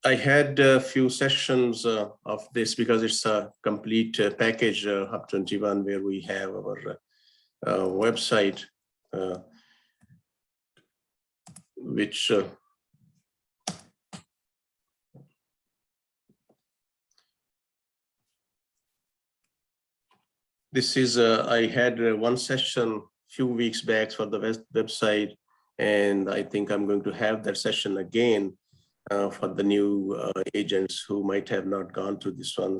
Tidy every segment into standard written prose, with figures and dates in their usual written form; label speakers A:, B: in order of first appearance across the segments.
A: I had a few sessions of this because it's a complete package, Hub 21, where we have our website, which this is, I had one session few weeks back for the website, and I think I'm going to have that session again for the new agents who might have not gone through this one,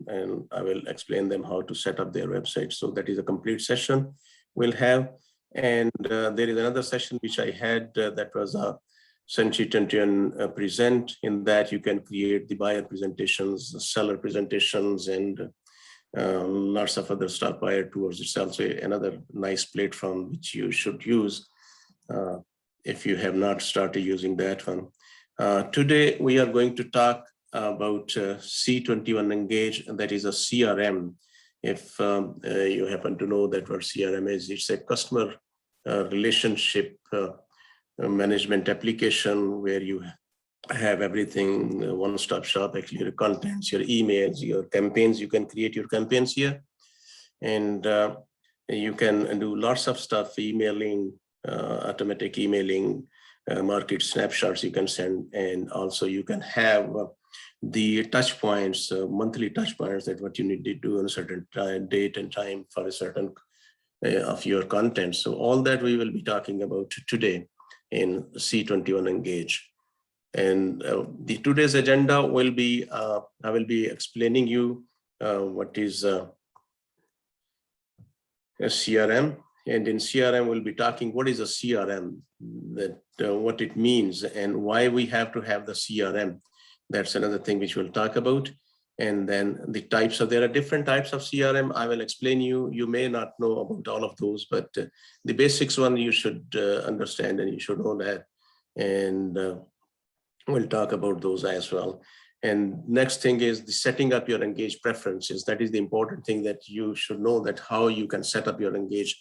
A: and I will explain them how to set up their website. So that is a complete session we'll have. And there is another session which I had that was a C21 present. In that you can create the buyer presentations, the seller presentations, and lots of other stuff. Buyer tours itself, so another nice platform which you should use if you have not started using that one. Today, we are going to talk about C21Engage, and that is a CRM. If you happen to know that what CRM is, it's a customer relationship management application where you have everything, one-stop shop, actually your contents, your emails, your campaigns. You can create your campaigns here, and you can do lots of stuff, emailing, automatic emailing, market snapshots you can send, and also you can have the touch points, monthly touch points, that what you need to do on a certain date and time for a certain of your content. So all that we will be talking about today in C21Engage. And the today's agenda will be, I will be explaining you what is a CRM. And in CRM, we'll be talking what is a CRM, that what it means, and why we have to have the CRM. That's another thing which we'll talk about. And then the types of, there are different types of CRM. I will explain you. You may not know about all of those, but the basics one you should understand, and you should know that. And we'll talk about those as well. And next thing is the setting up your Engage preferences. That is the important thing, that you should know that how you can set up your Engage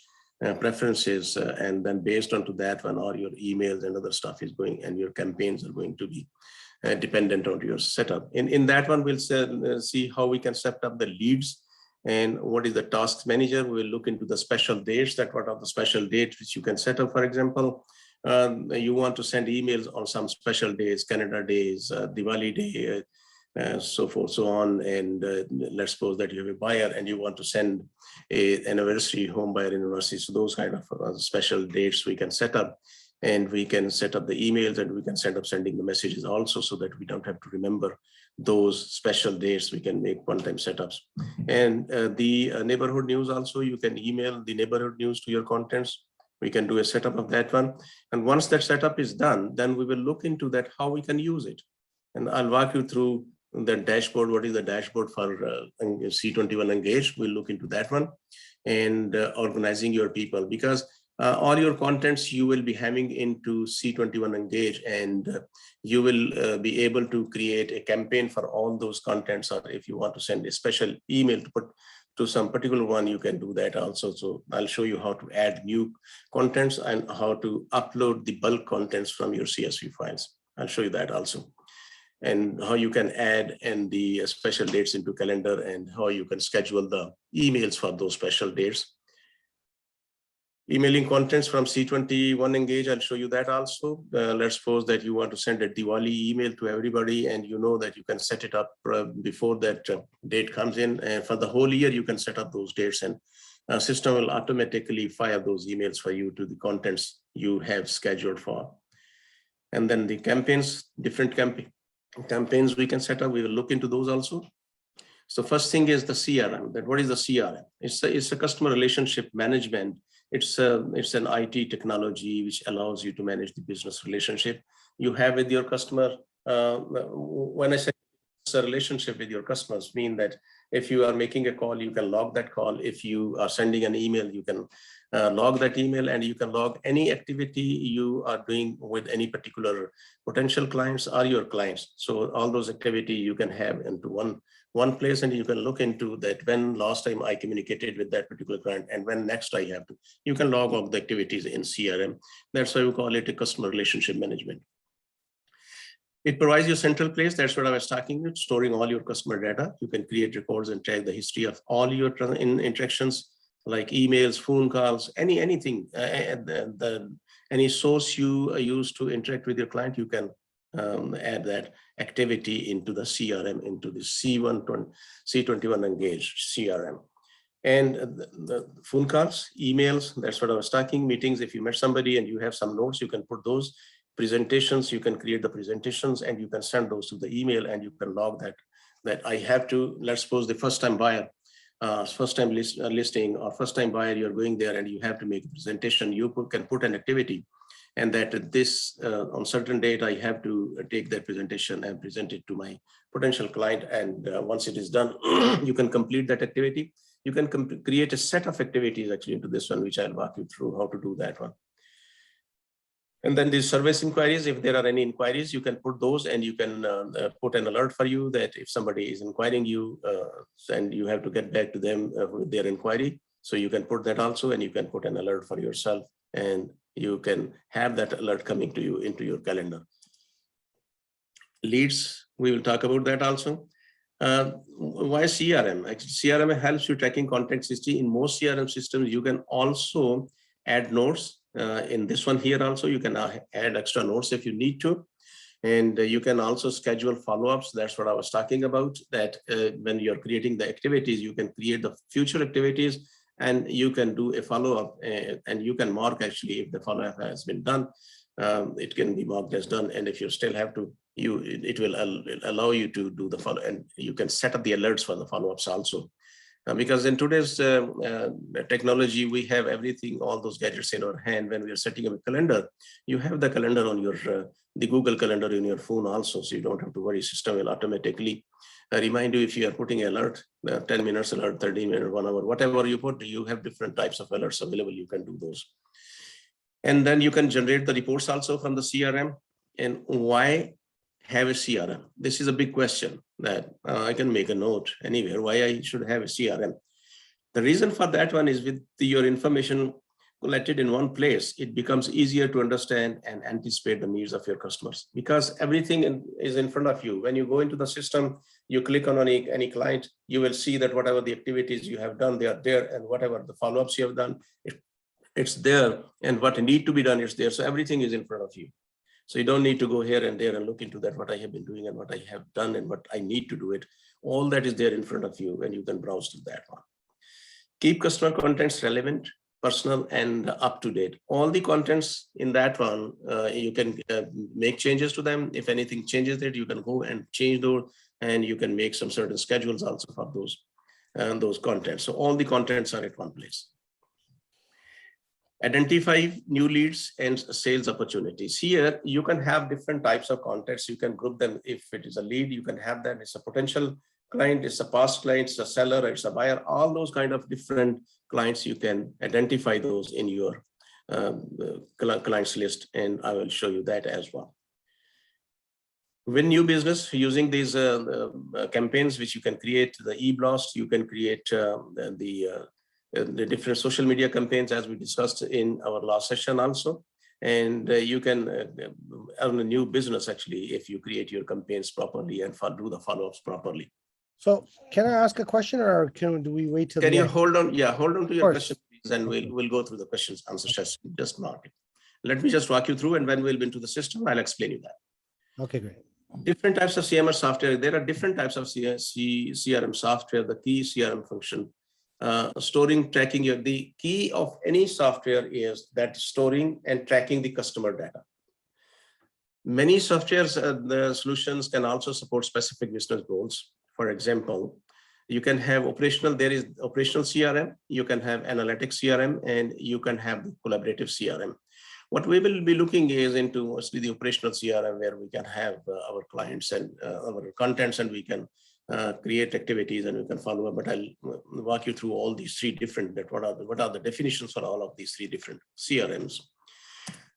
A: preferences, and then based on to that one, all your emails and other stuff is going, and your campaigns are going to be dependent on your setup. In that one, we'll see how we can set up the leads and what is the task manager. We'll look into the special dates, that what are the special dates which you can set up. For example, you want to send emails on some special days, Canada days, Diwali day, so forth, so on. And let's suppose that you have a buyer and you want to send an anniversary, home buyer anniversary. So those kind of special dates we can set up, and we can set up the emails, and we can set up sending the messages also, so that we don't have to remember those special dates. We can make one-time setups. And the neighborhood news also, you can email the neighborhood news to your contents. We can do a setup of that one. And once that setup is done, then we will look into that, how we can use it. And I'll walk you through the dashboard. What is the dashboard for C21Engage? We'll look into that one. And organizing your people, because all your contents you will be having into C21Engage, and you will be able to create a campaign for all those contents. Or if you want to send a special email to put to some particular one, you can do that also. So I'll show you how to add new contents and how to upload the bulk contents from your CSV files. I'll show you that also. And how you can add and the special dates into calendar, and how you can schedule the emails for those special dates. Emailing contents from C21Engage, I'll show you that also. Let's suppose that you want to send a Diwali email to everybody, and you know that you can set it up before that date comes in. And for the whole year, you can set up those dates, and system will automatically fire those emails for you to the contents you have scheduled for. And then the campaigns, different campaigns we can set up. We will look into those also. So first thing is the CRM. That what is the CRM? It's a customer relationship management. It's an IT technology which allows you to manage the business relationship you have with your customer. When I say it's a relationship with your customers, mean that if you are making a call, you can log that call. If you are sending an email, you can log that email, and you can log any activity you are doing with any particular potential clients or your clients. So all those activity you can have into one place, and you can look into that when last time I communicated with that particular client, and when next I have to. You can log all the activities in CRM. That's why we call it a customer relationship management. It provides you a central place. That's what I was talking about, storing all your customer data. You can create records and track the history of all your interactions, like emails, phone calls, anything, any source you use to interact with your client, you can add that activity into the CRM, into the C21Engage CRM. And the phone calls, emails, that's what I was talking, meetings. If you met somebody and you have some notes, you can put those. Presentations, you can create the presentations and you can send those to the email, and you can log that I have to, let's suppose the first time buyer, first time listing or first time buyer, you're going there and you have to make a presentation. You can put an activity, and that this on certain date, I have to take that presentation and present it to my potential client. And once it is done, you can complete that activity. You can create a set of activities actually into this one, which I'll walk you through how to do that one. And then these service inquiries, if there are any inquiries, you can put those, and you can put an alert for you that if somebody is inquiring you, and you have to get back to them with their inquiry. So you can put that also, and you can put an alert for yourself, and you can have that alert coming to you into your calendar. Leads, we will talk about that also. Why CRM? Actually, CRM helps you tracking contact history. In most CRM systems, you can also add notes. In this one here also, you can add extra notes if you need to. And you can also schedule follow-ups. That's what I was talking about, that when you're creating the activities, you can create the future activities, and you can do a follow-up, and you can mark actually if the follow-up has been done. It can be marked as done. And if you still have to, it will allow you to do the follow, and you can set up the alerts for the follow-ups also. Because in today's technology, we have everything, all those gadgets in our hand. When we are setting up a calendar, you have the calendar on your, the Google Calendar in your phone also, so you don't have to worry. System will automatically remind you if you are putting alert, 10 minutes alert, 30 minutes, 1 hour, whatever you put, you have different types of alerts available. You can do those. And then you can generate the reports also from the CRM. And why have a CRM? This is a big question that I can make a note anywhere why I should have a CRM. The reason for that one is, with your information collected in one place, it becomes easier to understand and anticipate the needs of your customers, because everything is in front of you. When you go into the system, you click on any client, you will see that whatever the activities you have done, they are there, and whatever the follow-ups you have done, it's there, and what need to be done is there. So everything is in front of you. So you don't need to go here and there and look into that, what I have been doing and what I have done and what I need to do it. All that is there in front of you, and you can browse to that one. Keep customer contents relevant, personal, and up to date. All the contents in that one, you can make changes to them. If anything changes that, you can go and change those, and you can make some certain schedules also for those contents. So all the contents are at one place. Identify new leads and sales opportunities. Here, you can have different types of contacts. You can group them. If it is a lead, you can have that. It's a potential client, it's a past client, it's a seller, it's a buyer. All those kind of different clients, you can identify those in your clients list, and I will show you that as well. Win new business using these campaigns, which you can create the e-blast. You can create the different social media campaigns, as we discussed in our last session also. And you can earn a new business actually if you create your campaigns properly and do the follow-ups properly.
B: So can I ask a question, or do we wait till
A: can you
B: end?
A: Hold on? Yeah, hold on to your question, please, and we'll go through the questions, answer session. Just mark it. Let me just walk you through, and when we'll be into the system, I'll explain you that.
B: Okay, great.
A: Different types of CMS software. There are different types of CRM software. The key CRM function, storing, tracking the key of any software is that storing and tracking the customer data. Many softwares, the solutions can also support specific business goals. For example, you can have operational, there is operational CRM, you can have analytics CRM, and you can have the collaborative CRM. What we will be looking is into mostly the operational CRM, where we can have our clients and our contents, and we can create activities and we can follow up. But I'll walk you through all these three different, what are the definitions for all of these three different CRMs.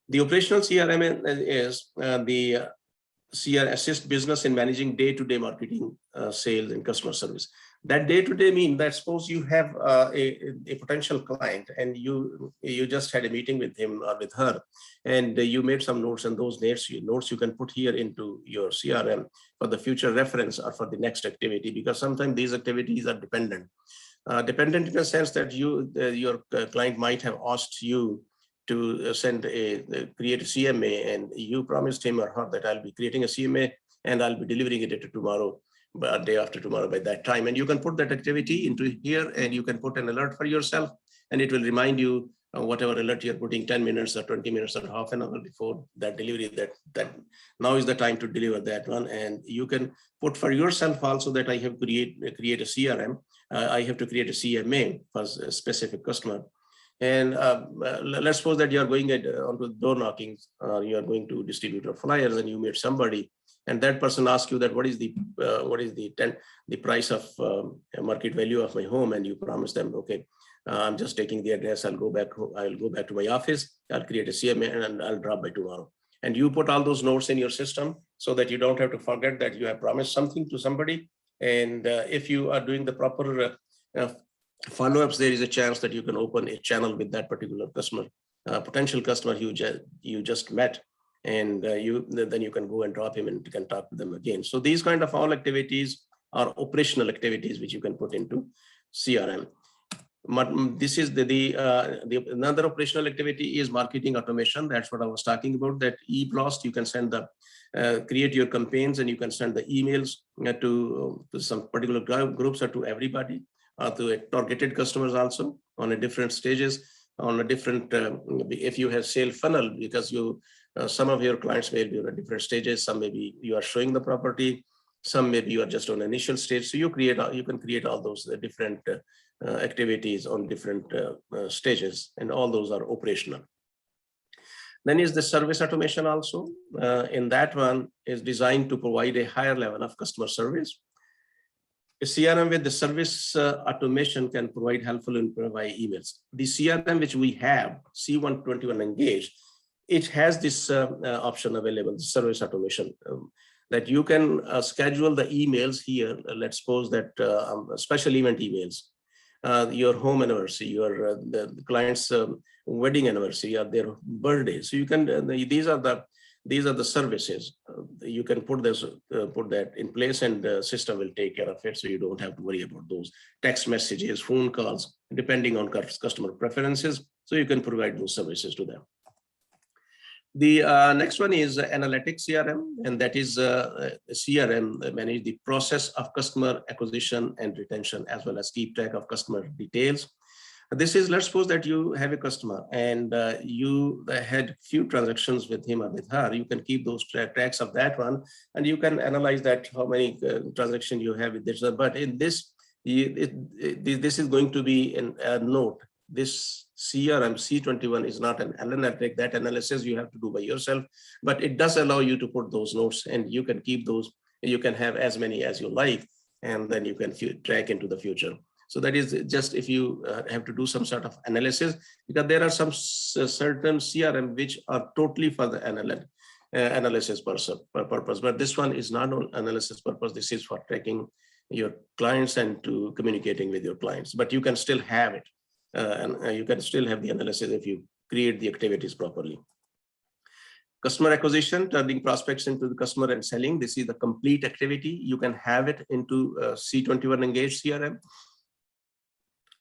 A: The operational CRM is the CRM assist business in managing day-to-day marketing, sales, and customer service. That day-to-day mean that suppose you have a potential client and you just had a meeting with him or with her, and you made some notes, and those notes you can put here into your CRM for the future reference or for the next activity, because sometimes these activities are dependent. Dependent in the sense that your client might have asked you to create a CMA, and you promised him or her that I'll be creating a CMA and I'll be delivering it tomorrow, but day after tomorrow by that time. And you can put that activity into here, and you can put an alert for yourself, and it will remind you whatever alert you're putting 10 minutes or 20 minutes or half an hour before that delivery, that now is the time to deliver that one. And you can put for yourself also that I have create a CRM. I have to create a CMA for a specific customer. And let's suppose that you are going onto door knocking, or you are going to distribute your flyers, and you meet somebody, and that person asks you that what is the price of market value of my home, and you promise them, okay, I'm just taking the address. I'll go back to my office. I'll create a CMA and I'll drop by tomorrow. And you put all those notes in your system so that you don't have to forget that you have promised something to somebody. And if you are doing the proper follow-ups, there is a chance that you can open a channel with that particular customer, potential customer you just met, and then you can go and drop him and you can talk to them again. So these kind of all activities are operational activities which you can put into CRM. This is another operational activity is marketing automation. That's what I was talking about. That e-blast, you can send create your campaigns, and you can send the emails to some particular groups or to everybody, to targeted customers also on a different stages, on a different, if you have sale funnel, because some of your clients may be at different stages. Some maybe you are showing the property, some maybe you are just on initial stage. So you can create all those different activities on different stages, and all those are operational. Then is the service automation also. In that one is designed to provide a higher level of customer service. A CRM with the service automation can provide helpful info by emails. The CRM which we have, C21Engage, it has this option available, the service automation, that you can schedule the emails here. Let's suppose that special event emails, your home anniversary, your the client's wedding anniversary, or their birthday. So you can these are the services. You can put that in place, and the system will take care of it. So you don't have to worry about those text messages, phone calls, depending on customer preferences. So you can provide those services to them. The next one is analytics CRM, and that is CRM manage the process of customer acquisition and retention, as well as keep track of customer details. This is, let's suppose that you have a customer and you had few transactions with him or with her. You can keep those tracks of that one, and you can analyze that how many transactions you have with this. But in this, this is going to be a note. This CRM C21 is not an analytic. That analysis you have to do by yourself, but it does allow you to put those notes, and you can keep those. You can have as many as you like, and then you can track into the future. So that is just if you have to do some sort of analysis, because there are some certain CRM which are totally for the analysis purpose, but this one is not on analysis purpose. This is for tracking your clients and to communicating with your clients, but you can still have it. And you can still have the analysis if you create the activities properly. Customer acquisition, turning prospects into the customer and selling. This is the complete activity. You can have it into C21Engage CRM.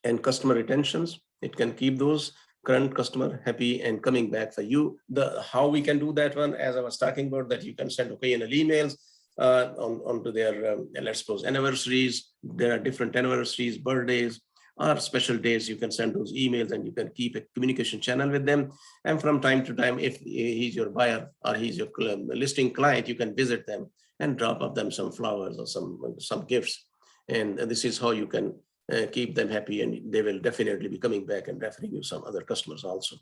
A: And customer retentions, it can keep those current customer happy and coming back for you. How we can do that one, as I was talking about, that you can send occasional emails onto their, let's suppose, anniversaries. There are different anniversaries, birthdays, or special days. You can send those emails, and you can keep a communication channel with them. And from time to time, if he's your buyer or he's your listing client, you can visit them and drop off them some flowers or some gifts. And this is how you can keep them happy, and they will definitely be coming back and referring you some other customers also.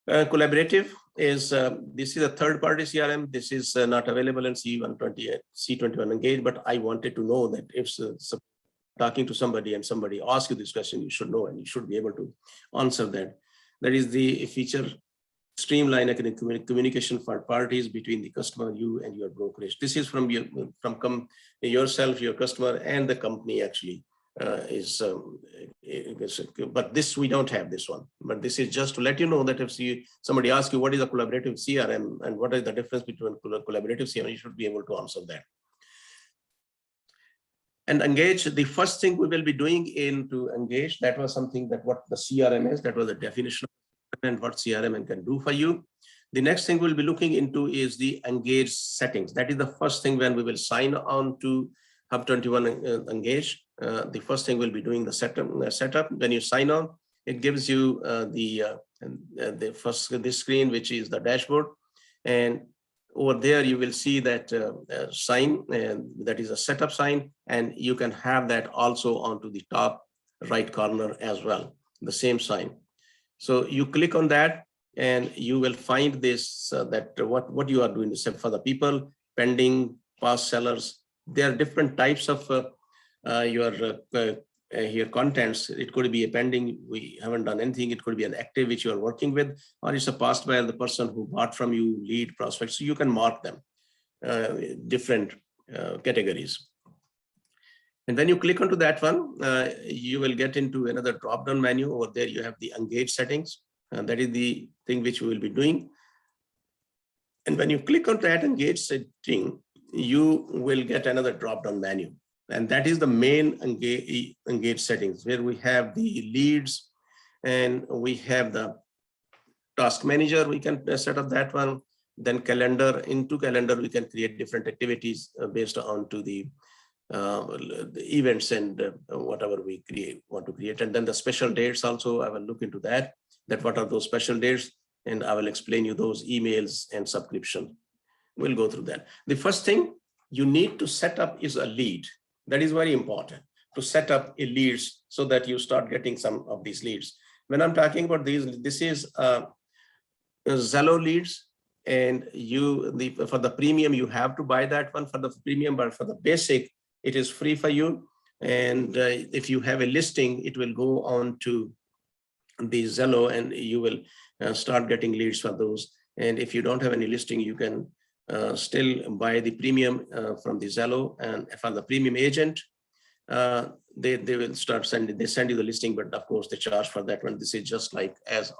A: Collaborative is, this is a third-party CRM. This is not available in C21Engage, but I wanted to know that if talking to somebody and somebody asks you this question, you should know, and you should be able to answer that. That is the feature streamline communication for parties between the customer, you and your brokerage. This is from yourself, your customer, and the company actually but this we don't have this one. But this is just to let you know that if somebody asks you what is a collaborative CRM and what is the difference between collaborative CRM, you should be able to answer that. And Engage, the first thing we will be doing into Engage, that was something that what the CRM is, that was the definition and what CRM can do for you. The next thing we'll be looking into is the Engage settings. That is the first thing when we will sign on to Hub 21 Engage. The first thing we'll be doing the setup. When you sign on, it gives you this screen, which is the dashboard. And over there, you will see that sign, and that is a setup sign. And you can have that also onto the top right corner as well, the same sign. So you click on that and you will find this, that what you are doing is for the people, pending, past sellers. There are different types of your contents. It could be a pending, we haven't done anything. It could be an active, which you are working with, or it's a past buyer, the person who bought from you, lead, prospects. So you can mark them, different categories. And when you click onto that one, you will get into another drop-down menu. Over there, you have the Engage settings. And that is the thing which we will be doing. And when you click on that Engage setting, you will get another drop-down menu. And that is the main Engage settings, where we have the leads and we have the task manager. We can set up that one. Then calendar, into calendar, we can create different activities based on to the events and whatever we want to create. And then the special dates also, I will look into that what are those special dates, and I will explain you those emails and subscription. We'll go through that. The first thing you need to set up is a lead. That is very important, to set up a leads so that you start getting some of these leads. When I'm talking about these, this is Zello leads, and for the premium, you have to buy that one for the premium, but for the basic, it is free for you. And if you have a listing, it will go on to the Zello and you will start getting leads for those. And if you don't have any listing, you can still buy the premium from the Zello, and for the premium agent, they will start sending, they send you the listing, but of course they charge for that one. This is just like as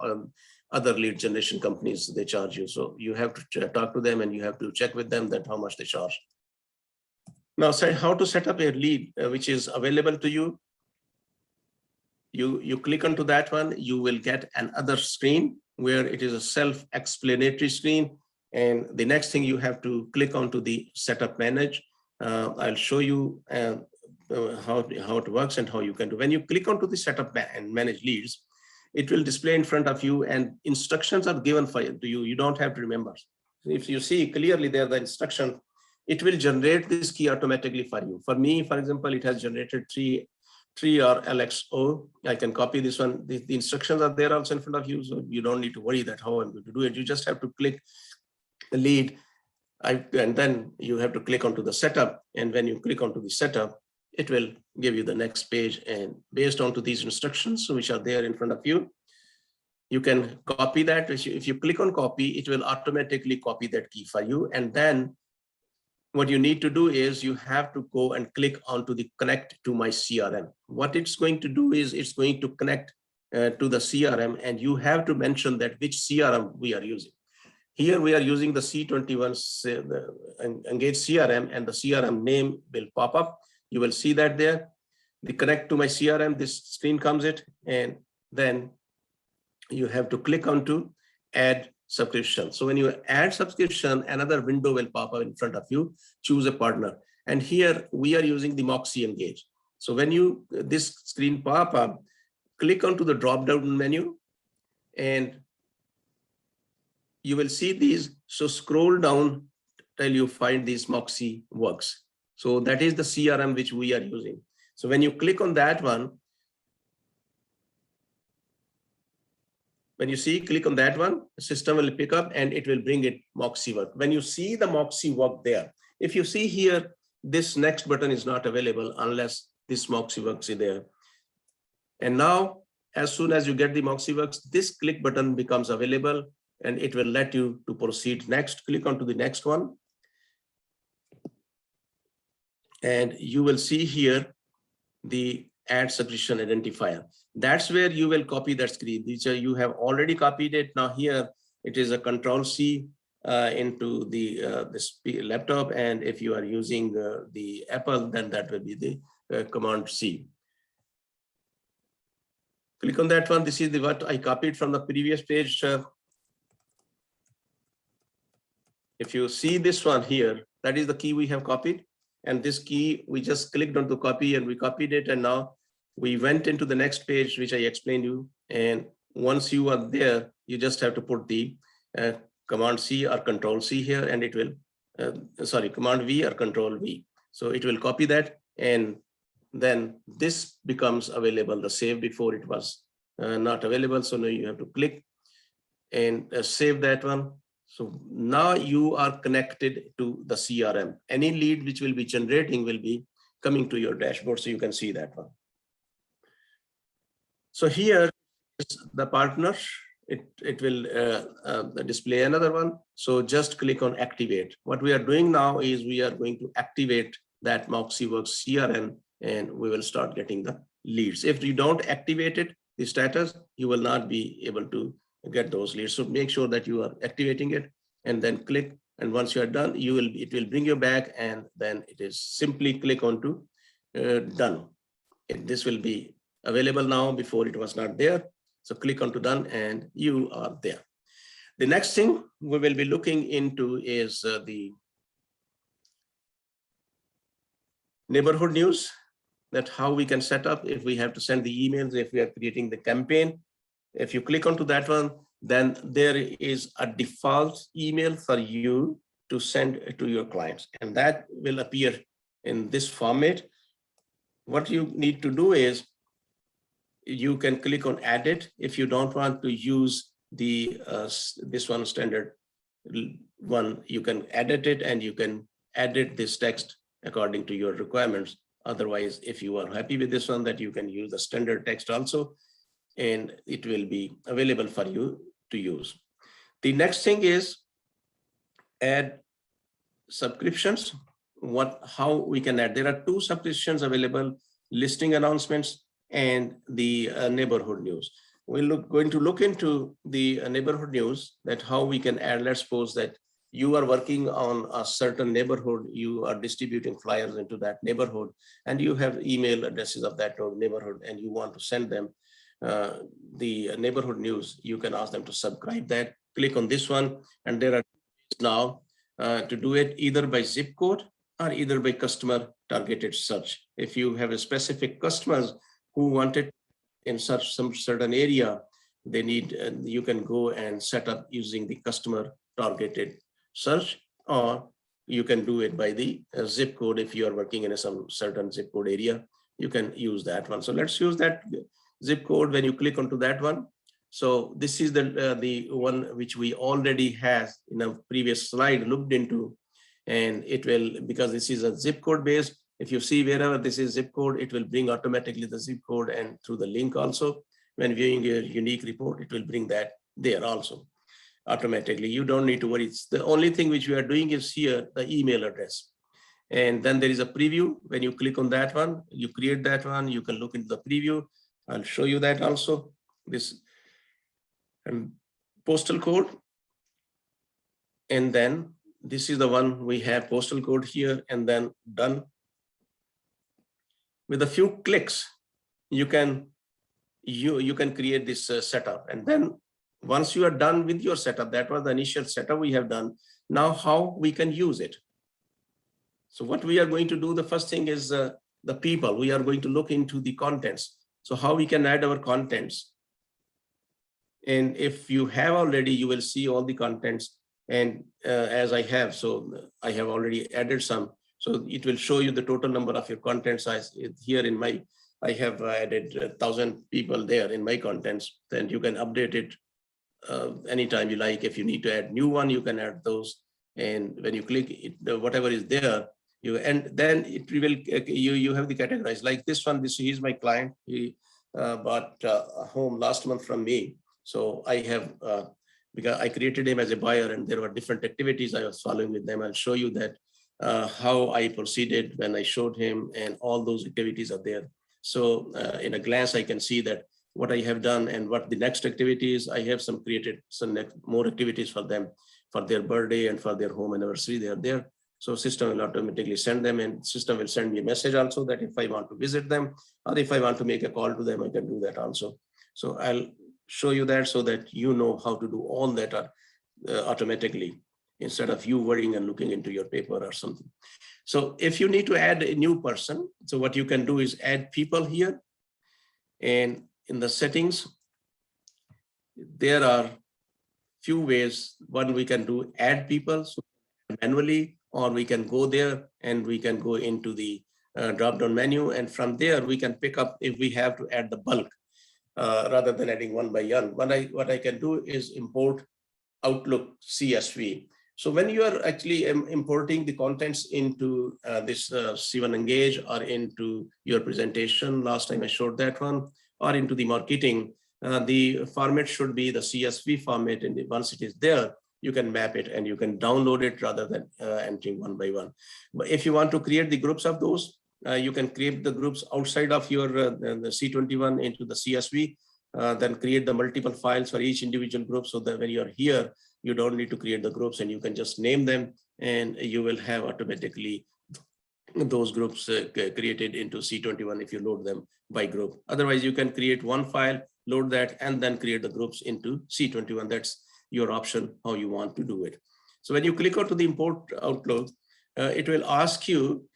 A: other lead generation companies, they charge you. So you have to talk to them and you have to check with them that how much they charge. Now, say how to set up a lead which is available to you. You click onto that one, you will get another screen where it is a self-explanatory screen. And the next thing you have to click onto the setup manage. I'll show you how it works and how you can do. When you click onto the setup and manage leads, it will display in front of you and instructions are given to you. You don't have to remember. If you see clearly there, the instruction, it will generate this key automatically for you. For me, for example, it has generated 3 or LXO. I can copy this one. The instructions are there also in front of you, so you don't need to worry that how I'm going to do it. You just have to click the lead, and then you have to click onto the setup. And when you click onto the setup, it will give you the next page. And based onto these instructions, which are there in front of you, you can copy that. If you click on copy, it will automatically copy that key for you. And then what you need to do is you have to go and click onto the connect to my CRM. What it's going to do is it's going to connect to the CRM, and you have to mention that which CRM we are using. Here we are using the C21Engage CRM, and the CRM name will pop up. You will see that there. The connect to my CRM, this screen comes it, and then you have to click onto add subscription. So when you add subscription, another window will pop up in front of you. Choose a partner. And here we are using the Moxie Engage. So when this screen pop up, click onto the drop down menu and you will see these. So scroll down till you find these Moxie Works. So that is the CRM which we are using. So when you click on that one, click on that one, the system will pick up and it will bring it Moxie Work. When you see the Moxie Work there, if you see here, this next button is not available unless this Moxie Works is there. And now, as soon as you get the Moxie Works, this click button becomes available. and it will let you to proceed next. Click on to the next one. And you will see here the add subscription identifier. That's where you will copy that screen. These are, you have already copied it. Now here it is a Control-C into the this laptop, and if you are using the Apple, then that will be the Command-C. Click on that one. This is the what I copied from the previous page. If you see this one here, that is the key we have copied. And this key, we just clicked on to copy and we copied it. And now we went into the next page, which I explained you. And once you are there, you just have to put the Command-C or Control-C here, and it will, Command-V or Control-V. So it will copy that, and then this becomes available. The save before it was not available. So now you have to click and save that one. So now you are connected to the CRM. Any lead which will be generating will be coming to your dashboard, so you can see that one. So here is the partner. It will display another one. So just click on activate. What we are doing now is we are going to activate that MoxiWorks CRM, and we will start getting the leads. If you don't activate it, the status, you will not be able to get those leads. So make sure that you are activating it, and then click. And once you are done, it will bring you back, and then it is simply click on to done. This will be available now. Before it was not there. So click on to done, and you are there. The next thing we will be looking into is the neighborhood news, that how we can set up if we have to send the emails, if we are creating the campaign. If you click onto that one, then there is a default email for you to send to your clients, and that will appear in this format. What you need to do is you can click on edit. If you don't want to use the this one standard one, you can edit it, and you can edit this text according to your requirements. Otherwise, if you are happy with this one, that you can use the standard text also, and it will be available for you to use. The next thing is add subscriptions. How we can add? There are two subscriptions available: listing announcements and the neighborhood news. We're going to look into the neighborhood news, that how we can add. Let's suppose that you are working on a certain neighborhood, you are distributing flyers into that neighborhood, and you have email addresses of that neighborhood, and you want to send them the neighborhood news. You can ask them to subscribe that. Click on this one, and there are now to do it either by zip code or either by customer targeted search. If you have a specific customers who want it in some certain area, they need, you can go and set up using the customer targeted search, or you can do it by the zip code. If you are working in some certain zip code area, you can use that one. So let's use that zip code. When you click onto that one, so this is the one which we already have in a previous slide looked into, and it will, because this is a zip code based. If you see wherever this is zip code, it will bring automatically the zip code, and through the link also. When viewing your unique report, it will bring that there also automatically. You don't need to worry. It's the only thing which we are doing is here, the email address. And then there is a preview. When you click on that one, you create that one, you can look into the preview. I'll show you that also. This and postal code. And then this is the one we have postal code here, and then done. With a few clicks, you can create this setup. And then once you are done with your setup, that was the initial setup we have done. Now how we can use it. So what we are going to do, the first thing is the people. We are going to look into the contents. So how we can add our contents. And if you have already, you will see all the contents. And as I have, so I have already added some. So it will show you the total number of your content size. Here in my, I have added 1,000 people there in my contents. Then you can update it anytime you like. If you need to add new one, you can add those. And when you click it, whatever is there, and then it will, you have the categories like this one. He is my client. He bought a home last month from me. So I have because I created him as a buyer and there were different activities I was following with them. I'll show you that how I proceeded when I showed him, and all those activities are there. So in a glance, I can see that what I have done and what the next activities. I have created some more activities for them for their birthday and for their home anniversary. They are there. So system will automatically send them, and system will send me a message also that if I want to visit them or if I want to make a call to them, I can do that also. So I'll show you that so that you know how to do all that automatically instead of you worrying and looking into your paper or something. So if you need to add a new person, so what you can do is add people here, and in the settings, there are few ways. One, we can do add people so manually, or we can go there and we can go into the drop-down menu, and from there we can pick up if we have to add the bulk rather than adding one by one. What I can do is import Outlook CSV. So when you are actually importing the contents into this C21Engage or into your presentation, last time I showed that one, or into the marketing, the format should be the CSV format, and once it is there, you can map it and you can download it rather than entering one by one. But if you want to create the groups of those, you can create the groups outside of your the C21 into the CSV, then create the multiple files for each individual group, so that when you're here, you don't need to create the groups and you can just name them, and you will have automatically those groups created into C21 if you load them by group. Otherwise, you can create one file, load that, and then create the groups into C21. That's your option, how you want to do it. So when you click onto the import Outlook, it will ask you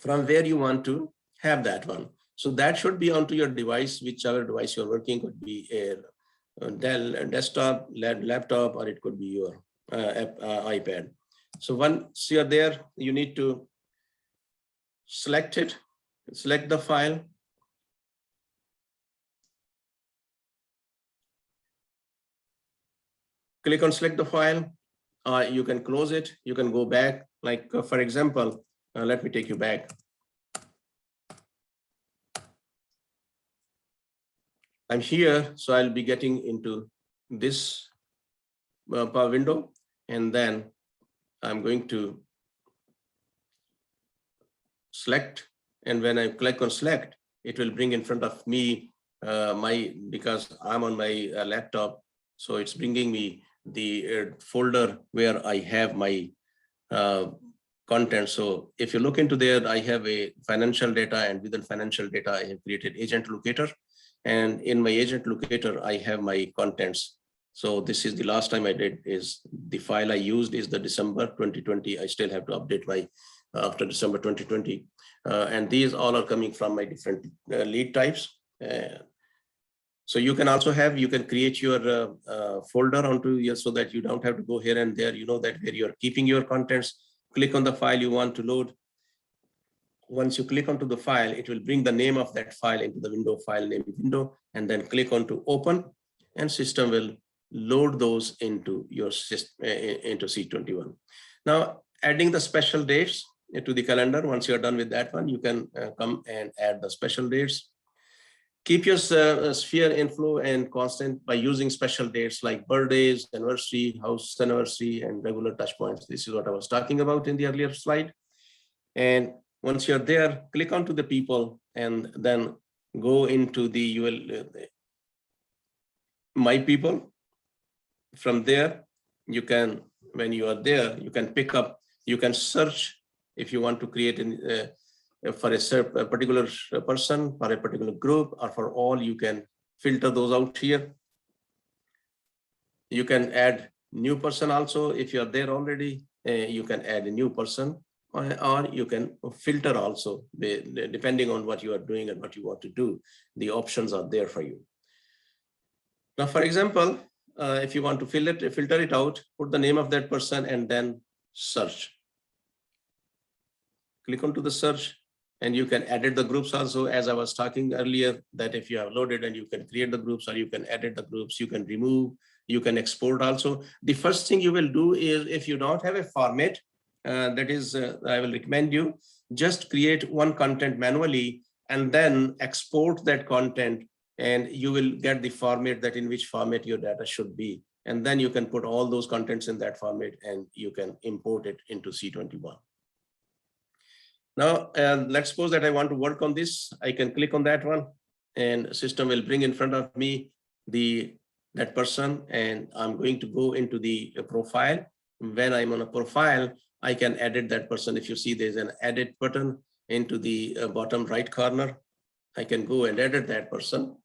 A: from where you want to have that one. So that should be onto your device, whichever device you're working, could be a Dell desktop, laptop, or it could be your iPad. So once you're there, you need to select it, select the file. Click on select the file. You can close it. You can go back. Like for example, let me take you back. I'm here, so I'll be getting into this power window, and then I'm going to select. And when I click on select, it will bring in front of me because I'm on my laptop, so it's bringing me the folder where I have my content. So if you look into there, I have a financial data, and within financial data, I have created agent locator. And in my agent locator, I have my contents. So this is the last time I did, is the file I used is the December 2020. I still have to update my after December 2020. And these all are coming from my different lead types. So you can also have, you can create your folder onto your, so that you don't have to go here and there, you know that where you're keeping your contents. Click on the file you want to load. Once you click onto the file, it will bring the name of that file into the window, file name window, and then click on to open, and system will load those into your system, into C21. Now, adding the special dates to the calendar. Once you're done with that one, you can come and add the special dates. Keep your sphere inflow and constant by using special dates like birthdays, anniversary, house anniversary, and regular touch points. This is what I was talking about in the earlier slide. And once you're there, click onto the people and then go into the my people. From there, you can, when you are there, you can pick up, you can search if you want to create for a particular person, for a particular group, or for all. You can filter those out here. You can add new person also. If you are there already, you can add a new person, or you can filter also, depending on what you are doing and what you want to do. The options are there for you. Now, for example, if you want to filter it out, put the name of that person and then search. Click onto the search, and you can edit the groups also, as I was talking earlier, that if you have loaded, and you can create the groups, or you can edit the groups, you can remove, you can export also. The first thing you will do is, if you don't have a format, that is, I will recommend you just create one content manually and then export that content, and you will get the format that in which format your data should be. and then you can put all those contents in that format and you can import it into C21. Now, let's suppose that I want to work on this. I can click on that one and system will bring in front of me that person, and I'm going to go into the profile. When I'm on a profile, I can edit that person. If you see there's an edit button into the bottom right corner, I can go and edit that person.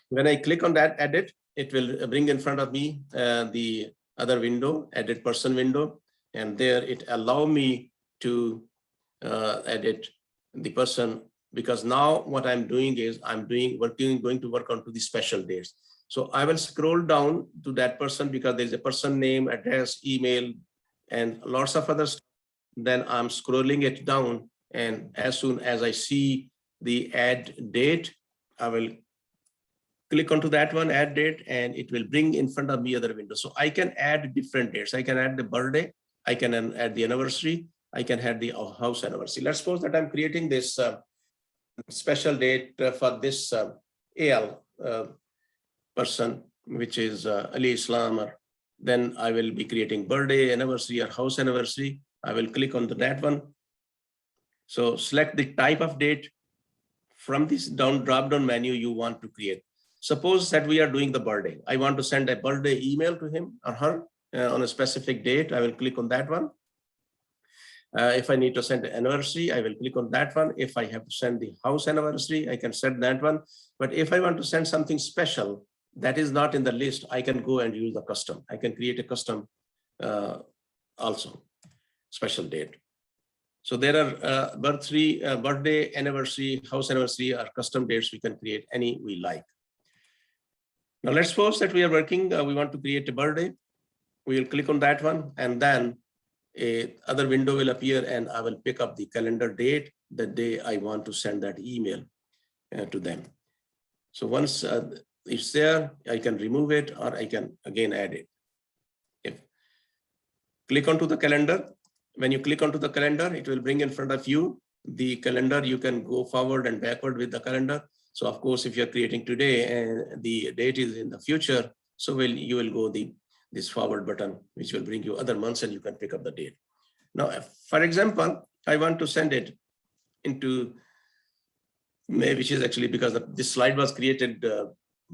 A: When I click on that edit, it will bring in front of me the other window, edit person window, and there it allow me to edit the person, because now what I'm doing is going to work onto the special dates. So I will scroll down to that person because there's a person name, address, email, and lots of other stuff. Then I'm scrolling it down, and as soon as I see the add date, I will click onto that one, add date, and it will bring in front of me other windows. So I can add different dates. I can add the birthday, I can add the anniversary, I can add the house anniversary. Let's suppose that I'm creating this special date for this AL person, which is Ali Islam, or then I will be creating birthday, anniversary, or house anniversary. I will click on that one. So select the type of date from this drop down menu you want to create. Suppose that we are doing the birthday. I want to send a birthday email to him or her on a specific date. I will click on that one. If I need to send the anniversary, I will click on that one. If I have to send the house anniversary, I can send that one. But if I want to send something special that is not in the list, I can go and use the custom. I can create a custom also special date. So there are birthday, anniversary, house anniversary, or custom dates. We can create any we like. Now let's suppose that we are working, we want to create a birthday. We will click on that one, and then other window will appear, and I will pick up the calendar date, the day I want to send that email to them. So once it's there, I can remove it, or I can again add it. Click onto the calendar. When you click onto the calendar, it will bring in front of you the calendar. You can go forward and backward with the calendar. So of course, if you're creating today and the date is in the future, so you will go this forward button, which will bring you other months, and you can pick up the date. Now, for example, I want to send it into May, which is actually because this slide was created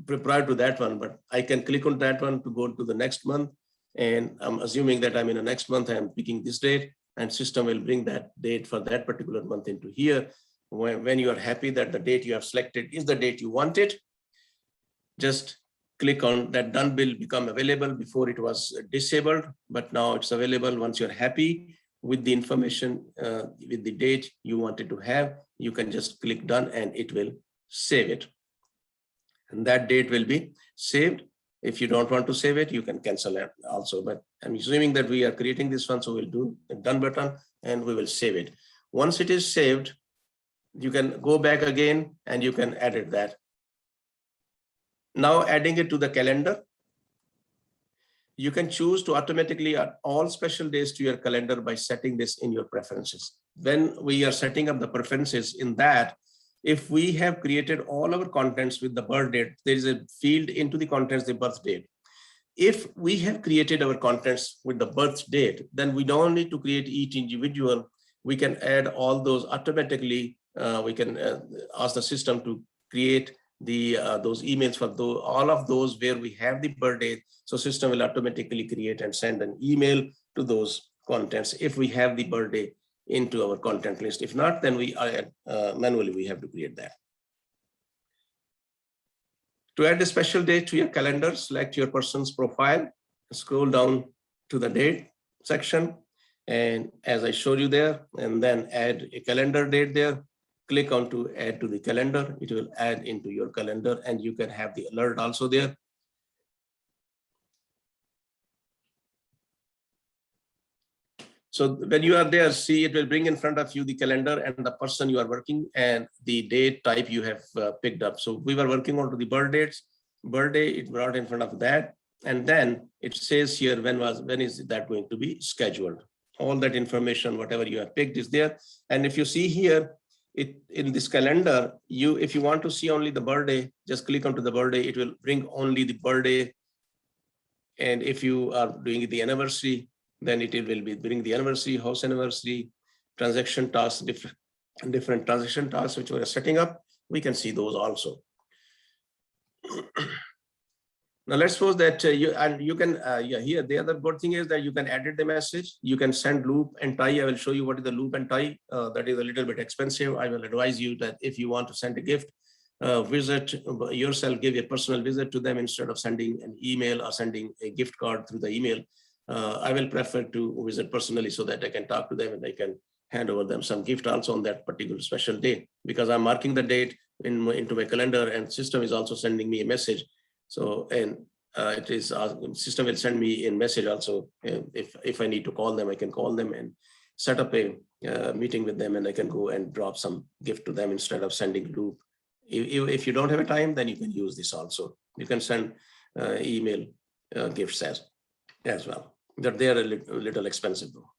A: prior to that one, but I can click on that one to go to the next month. And I'm assuming that I'm in the next month, I'm picking this date, and system will bring that date for that particular month into here. When you are happy that the date you have selected is the date you wanted, just click on that. Done will become available. Before it was disabled, but now it's available. Once you're happy with the information, with the date you wanted to have, you can just click done and it will save it. And that date will be saved. If you don't want to save it, you can cancel it also. But I'm assuming that we are creating this one, so we'll do the done button and we will save it. Once it is saved, you can go back again and you can edit that. Now adding it to the calendar, you can choose to automatically add all special days to your calendar by setting this in your preferences. When we are setting up the preferences in that, if we have created all our contents with the birth date, there is a field into the contents, the birth date. If we have created our contents with the birth date, then we don't need to create each individual. We can add all those automatically. We can ask the system to create those emails for all of those where we have the birth date. So system will automatically create and send an email to those contents if we have the birthday into our content list. If not, then we manually we have to create that. To add a special date to your calendar, select your person's profile, scroll down to the date section, and as I showed you there, and then add a calendar date there. Click on to add to the calendar. It will add into your calendar, and you can have the alert also there. So when you are there, see, it will bring in front of you the calendar and the person you are working and the date type you have picked up. So we were working on to the birth dates. Birthday, it brought in front of that. And then it says here, when is that going to be scheduled? All that information, whatever you have picked is there. And if you see here, in this calendar, if you want to see only the birthday, just click onto the birthday. It will bring only the birthday. And if you are doing the anniversary, then it will be bring the anniversary, house anniversary, transaction tasks, different transaction tasks which we are setting up. We can see those also. Now let's suppose that you can here the other good thing is that you can edit the message. You can send loop and tie. I will show you what is the loop and tie. That is a little bit expensive. I will advise you that if you want to send a gift, visit yourself, give a personal visit to them instead of sending an email or sending a gift card through the email. I will prefer to visit personally so that I can talk to them and I can hand over them some gift also on that particular special day, because I'm marking the date into my calendar and system is also sending me a message. So, and it is system will send me a message also. If I need to call them, I can call them and set up a meeting with them, and I can go and drop some gift to them instead of sending loop. If you don't have a time, then you can use this also. You can send email gifts as well. They are a little expensive though.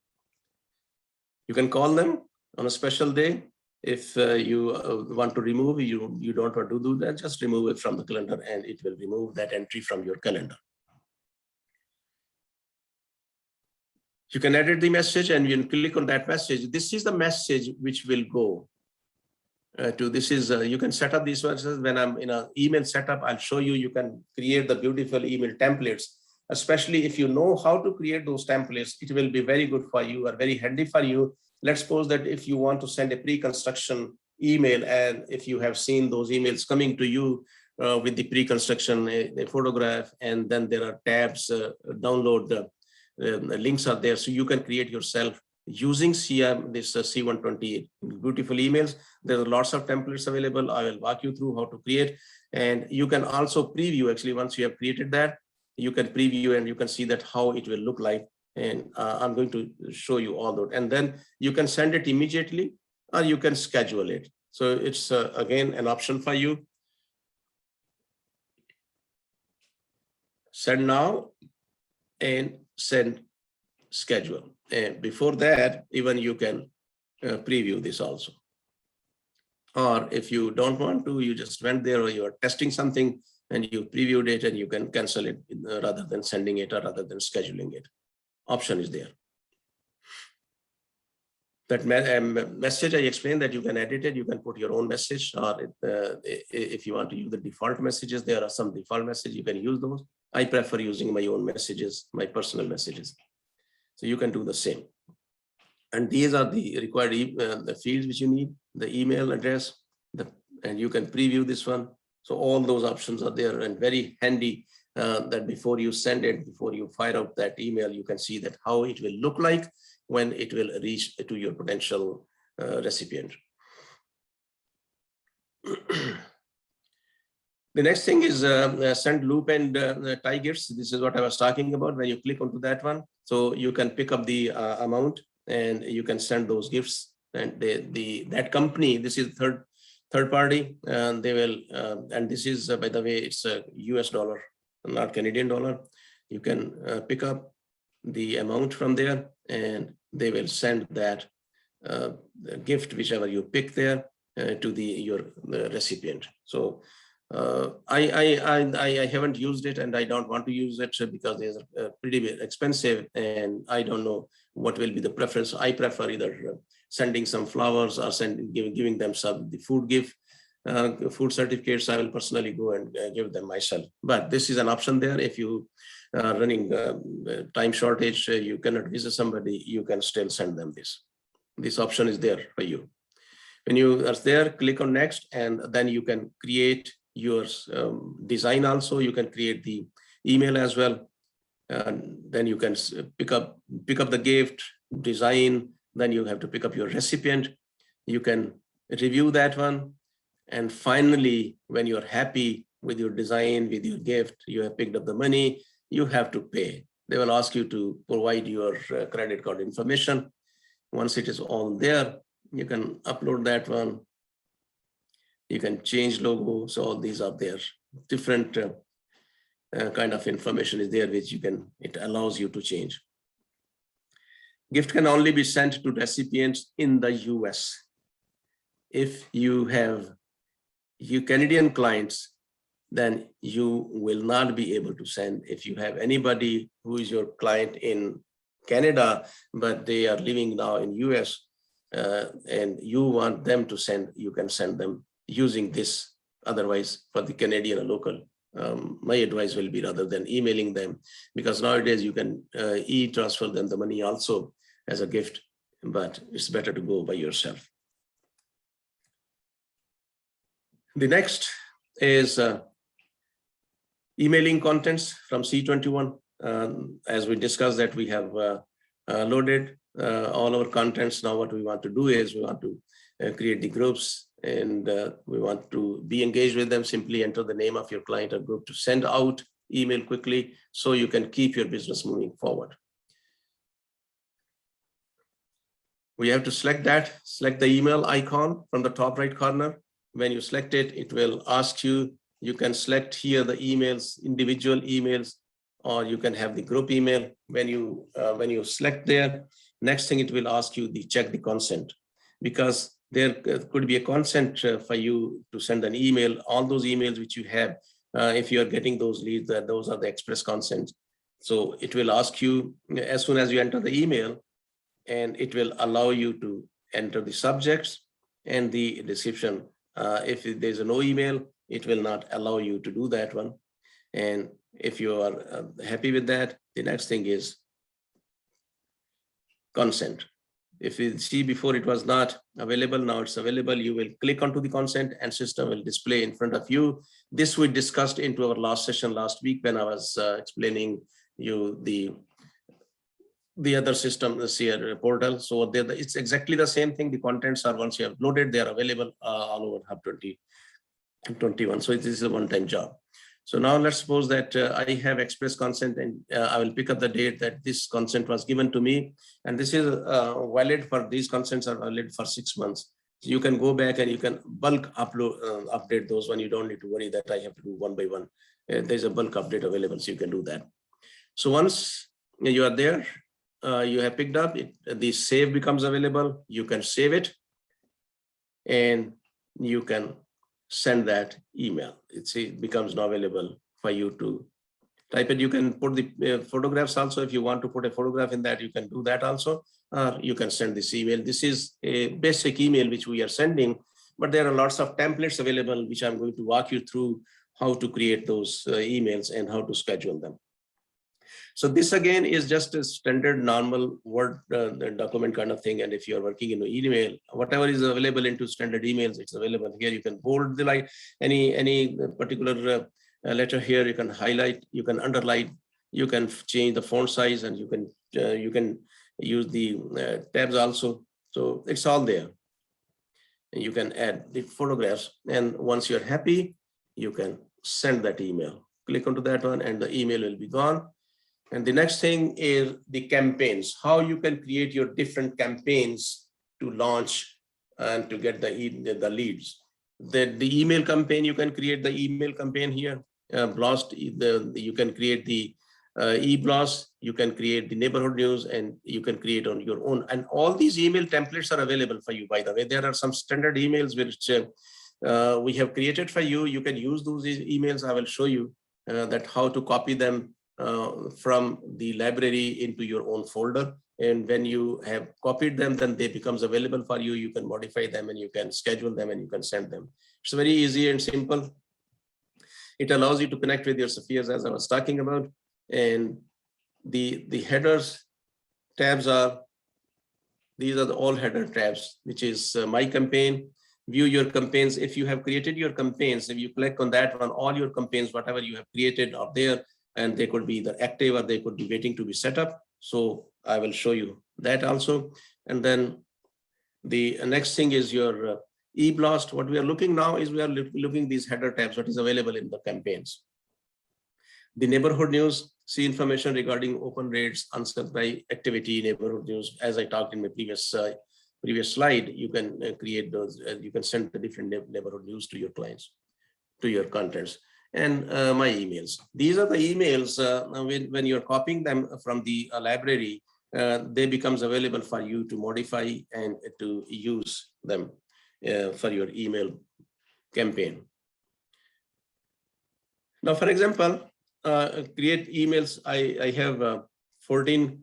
A: You can call them on a special day. If you want to remove, you don't want to do that, just remove it from the calendar and it will remove that entry from your calendar. You can edit the message and you can click on that message. This is the message which will go to this is you can set up these messages. When I'm in an email setup, I'll show you. You can create the beautiful email templates, especially if you know how to create those templates. It will be very good for you or very handy for you. Let's suppose that if you want to send a pre-construction email, and if you have seen those emails coming to you with the pre-construction, a photograph, and then there are tabs, download, the links are there. So you can create yourself using this C120 beautiful emails. There are lots of templates available. I will walk you through how to create. And you can also preview, actually, once you have created that, you can preview and you can see that how it will look like. And I'm going to show you all that. And then you can send it immediately or you can schedule it. So it's again an option for you. Send now and send schedule. And before that, even you can preview this also. Or if you don't want to, you just went there or you are testing something and you previewed it and you can cancel it rather than sending it or rather than scheduling it. Option is there. That message I explained that you can edit it, you can put your own message, or if you want to use the default messages, there are some default messages, you can use those. I prefer using my own messages, my personal messages. So you can do the same. And these are the required the fields which you need, the email address, and you can preview this one. So all those options are there and very handy that before you send it, before you fire out that email, you can see that how it will look like when it will reach to your potential recipient. The next thing is send loop and tie gifts. This is what I was talking about when you click onto that one. So you can pick up the amount and you can send those gifts. And that company, this is third party, and they will, and this is, by the way, it's a US dollar, not Canadian dollar. You can pick up the amount from there and they will send that gift, whichever you pick there, to your recipient. So I haven't used it and I don't want to use it because they're pretty expensive and I don't know what will be the preference. I prefer either sending some flowers or giving them some the food gift, food certificates. I will personally go and give them myself. But this is an option there. If you are running time shortage, you cannot visit somebody, you can still send them this. This option is there for you. When you are there, click on next, and then you can create your design also. You can create the email as well. And then you can pick up the gift, design, then you have to pick up your recipient. You can review that one. And finally, when you're happy with your design, with your gift, you have picked up the money, you have to pay. They will ask you to provide your credit card information. Once it is all there, you can upload that one. You can change logo. So all these are there. Different kind of information is there, which it allows you to change. Gift can only be sent to recipients in the US. if you have Canadian clients, then you will not be able to send. If you have anybody who is your client in Canada, but they are living now in US, and you want them to send, you can send them using this. Otherwise, for the Canadian or local, my advice will be rather than emailing them, because nowadays you can e-transfer them the money also as a gift, but it's better to go by yourself. The next is emailing contents from C21. As we discussed that we have loaded all our contents. Now what we want to do is we want to create the groups, and we want to be engaged with them. Simply enter the name of your client or group to send out email quickly so you can keep your business moving forward. We have to select the email icon from the top right corner. When you select it, it will ask you, you can select here the emails, individual emails, or you can have the group email. When you select there, next thing it will ask you to check the consent, because there could be a consent for you to send an email. All those emails which you have, if you are getting those leads, those are the express consents. So it will ask you as soon as you enter the email, and it will allow you to enter the subjects and the description. If there's no email, it will not allow you to do that one. And if you are happy with that, the next thing is consent. If you see before it was not available, now it's available. You will click onto the consent and system will display in front of you. This we discussed into our last session last week when I was explaining you the other system, the CR portal. So it's exactly the same thing. The contents are, once you have loaded, they are available all over Hub 2021. So it is a one-time job. So now let's suppose that I have express consent, and I will pick up the date that this consent was given to me. And this is valid for, these consents are valid for 6 months. So you can go back and you can bulk update those one. You don't need to worry that I have to do one by one. There's a bulk update available, so you can do that. So once you are there, you have picked up it, the save becomes available. You can save it and you can send that email. It becomes now available for you to type it. You can put the photographs also. If you want to put a photograph in that, you can do that also. You can send this email. This is a basic email which we are sending, but there are lots of templates available which I'm going to walk you through how to create those emails and how to schedule them. So this again is just a standard normal Word document kind of thing. And if you're working in an email, whatever is available into standard emails, it's available here. You can bold the line, any particular letter here, you can highlight, you can underline, you can change the font size, and you can use the tabs also. So it's all there. And you can add the photographs. And once you're happy, you can send that email. Click onto that one and the email will be gone. And the next thing is the campaigns, how you can create your different campaigns to launch and to get the leads. The email campaign, you can create the email campaign here. Blast, you can create the e-blast, you can create the neighborhood news, and you can create on your own. And all these email templates are available for you, by the way. There are some standard emails which we have created for you. You can use those emails. I will show you that how to copy them from the library into your own folder. And when you have copied them, then they becomes available for you. You can modify them and you can schedule them and you can send them. It's very easy and simple. It allows you to connect with your spheres, as I was talking about. And the headers tabs are, these are all header tabs, which is my campaign, view your campaigns. If you have created your campaigns, if you click on that one, all your campaigns, whatever you have created are there. And they could be either active or they could be waiting to be set up. So I will show you that also. And then the next thing is your e-blast. What we are looking now is we are looking these header tabs, what is available in the campaigns. The neighborhood news, see information regarding open rates, unsubscribe activity, neighborhood news. As I talked in my previous slide, you can create those, you can send the different neighborhood news to your clients, to your contents. And my emails. These are the emails when you're copying them from the library, they becomes available for you to modify and to use them. for your email campaign. Now, for example, create emails. I have 14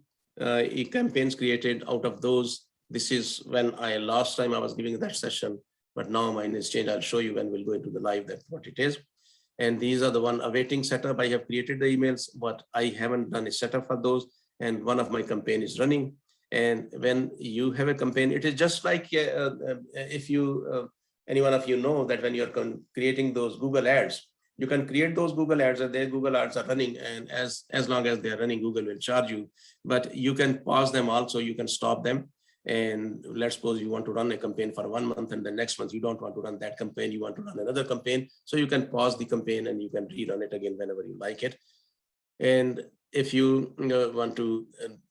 A: campaigns created. Out of those, this is when last time I was giving that session, but now mine is changed. I'll show you when we'll go into the live that what it is. And these are the one awaiting setup. I have created the emails, but I haven't done a setup for those. And one of my campaign is running. And when you have a campaign, it is just like if you, any one of you know that when you're creating those Google ads, you can create those Google ads and their Google ads are running. And as long as they're running, Google will charge you, but you can pause them also, you can stop them. And let's suppose you want to run a campaign for 1 month and the next month you don't want to run that campaign, you want to run another campaign. So you can pause the campaign and you can rerun it again whenever you like it. And if you want to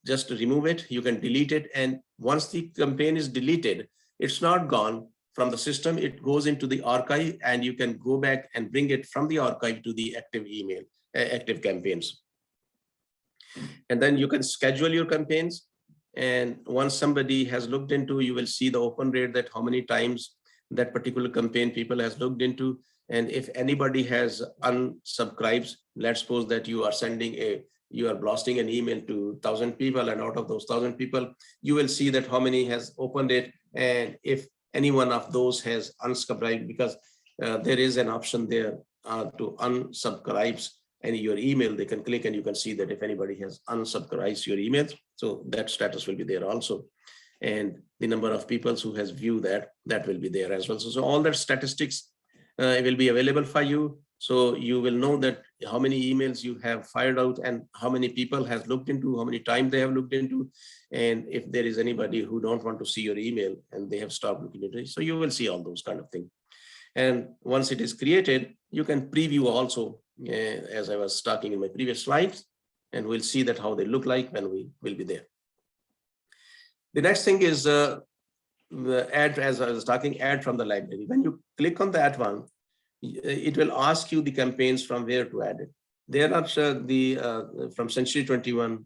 A: just remove it, you can delete it. And once the campaign is deleted, it's not gone from the system, it goes into the archive and you can go back and bring it from the archive to the active email, active campaigns. And then you can schedule your campaigns. And once somebody has looked into, you will see the open rate, that how many times that particular campaign people has looked into. And if anybody has unsubscribes, let's suppose that you are sending you are blasting an email to 1,000 people, and out of those 1,000 people, you will see that how many has opened it. And if any one of those has unsubscribed, because there is an option there to unsubscribes any your email, they can click and you can see that if anybody has unsubscribed your emails, so that status will be there also. And the number of people who has viewed that will be there as well. So all that statistics will be available for you. So you will know that how many emails you have fired out and how many people has looked into, how many times they have looked into. And if there is anybody who don't want to see your email and they have stopped looking into it, so you will see all those kind of things. And once it is created, you can preview also, as I was talking in my previous slides, and we'll see that how they look like when we will be there. The next thing is the add, as I was talking, add from the library. When you click on that one, it will ask you the campaigns from where to add it. There are from Century 21,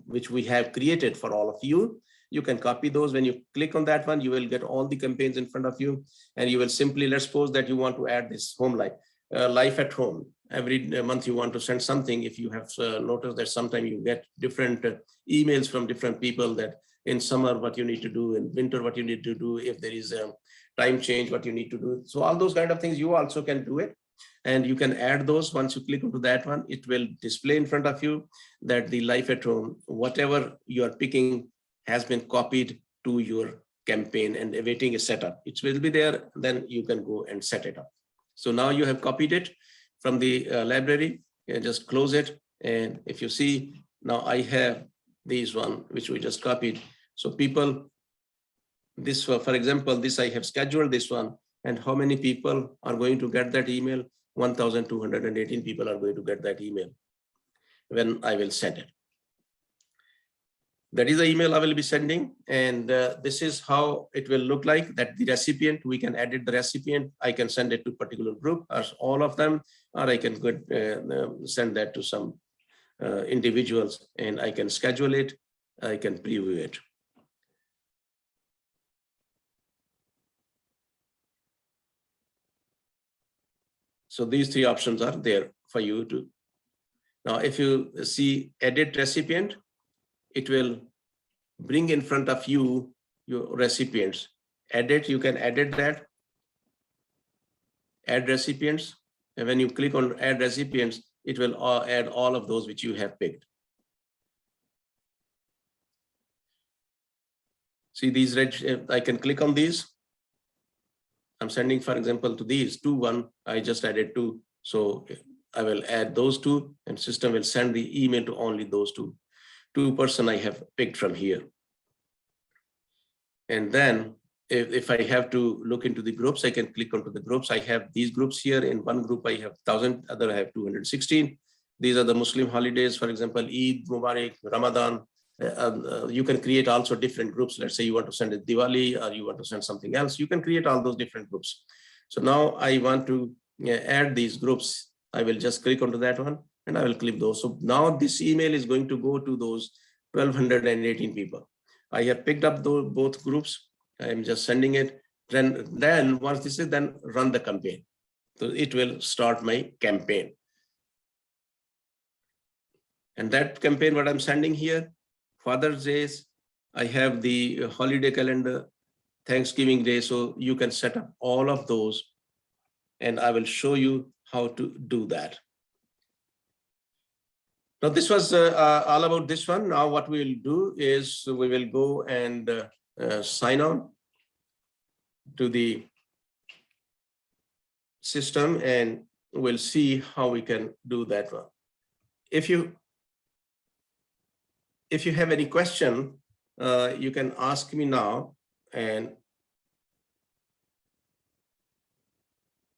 A: which we have created for all of you. You can copy those. When you click on that one, you will get all the campaigns in front of you, and you will simply, let's suppose that you want to add this home life, life at home. Every month you want to send something. If you have noticed that sometimes you get different emails from different people, that in summer what you need to do, in winter what you need to do, if there is a time change what you need to do. So all those kind of things you also can do it, and you can add those. Once you click onto that one, it will display in front of you that the life at home, whatever you are picking, has been copied to your campaign and awaiting a setup. It will be there, then you can go and set it up. So now you have copied it from the library, and just close it. And if you see, now I have these one, which we just copied. So people, this, for example, this I have scheduled this one, and how many people are going to get that email? 1,218 people are going to get that email when I will send it. That is the email I will be sending, and this is how it will look like. That the recipient, we can edit the recipient. I can send it to particular group, or all of them, or I can send that to some individuals, and I can schedule it. I can preview it. So these three options are there for you to. Now, if you see edit recipient, it will bring in front of you your recipients. Edit, you can edit that. Add recipients. And when you click on add recipients, it will add all of those which you have picked. See these red, I can click on these. I'm sending, for example, to these 2, 1, I just added 2. So I will add those 2, and system will send the email to only those 2 person I have picked from here. And then if I have to look into the groups, I can click onto the groups. I have these groups here. In one group, I have 1,000, other I have 216. These are the Muslim holidays, for example, Eid, Mubarak, Ramadan. You can create also different groups. Let's say you want to send a Diwali, or you want to send something else. You can create all those different groups. So now I want to add these groups. I will just click onto that one, and I will click those. So now this email is going to go to those 1,218 people. I have picked up those both groups. I am just sending it. Then once this is then run the campaign. So it will start my campaign. And that campaign, what I'm sending here, Father's Days, I have the holiday calendar, Thanksgiving Day. So you can set up all of those and I will show you how to do that. Now this was all about this one. Now what we will do is we will go and sign on to the system and we'll see how we can do that one. If you have any question, you can ask me now and